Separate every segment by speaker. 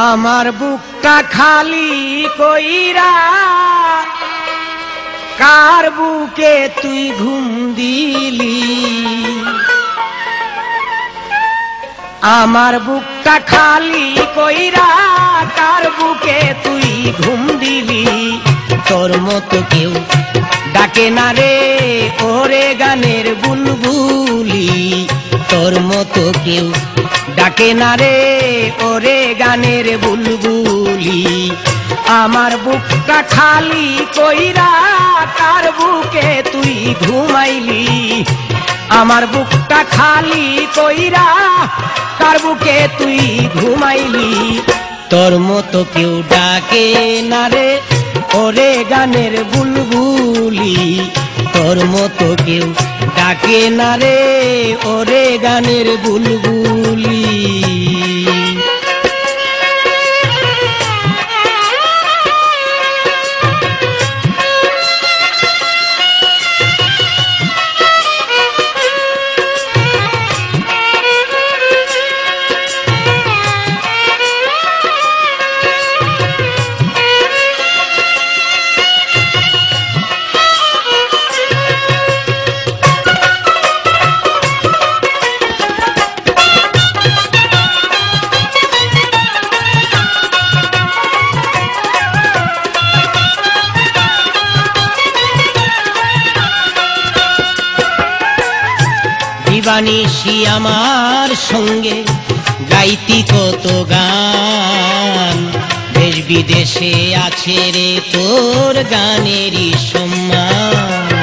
Speaker 1: আমার বুকটা খালি কইরা কার বুকে তুই ঘুম দিলি। আমার বুকটা খালি কইরা কার বুকে তুই ঘুম দিলি। তোর মতো কেউ ডাকে না রে ওরে গানের বুলবুলি। তোর মতো কেউ ডাকে না রে ওরে গানের বুলবুলি। আমার বুকটা খালি কইরা কার বুকে তুই ঘুমাইলি। আমার বুকটা খালি কইরা কার বুকে তুই ঘুমাইলি। তোর মতো কেউ ডাকে না রে ওরে গানের বুলবুলি। তোর মতো কেউ ডাকে না রে ওরে গানের বুলবুলি। দিবানিশি আমার সঙ্গে গাইতি কত গান। দেশ বিদেশে আছে রে তোর গানেরই সম্মান।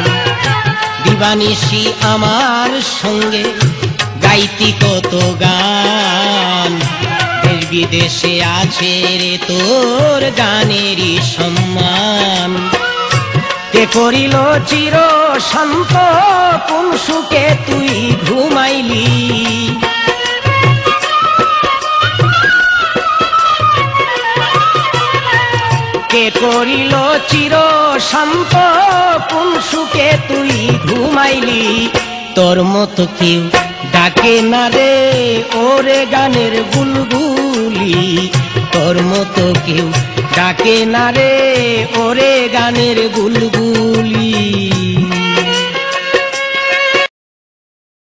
Speaker 1: দিবানিশি আমার সঙ্গে গাইতি কত গান। দেশ বিদেশে আছে রে তোর গানেরই সম্মান। কে করিল চির শান্ত কোন সুখে তুই ঘুমাইলি। কে করিল চির শান্ত কোন সুখে তুই ঘুমাইলি। তোর মতো কেউ ডাকে না রে ওরে গানের বুলবুলি। তোর মতো কেউ ডাকে না রে ওরে গানের বুলবুলি।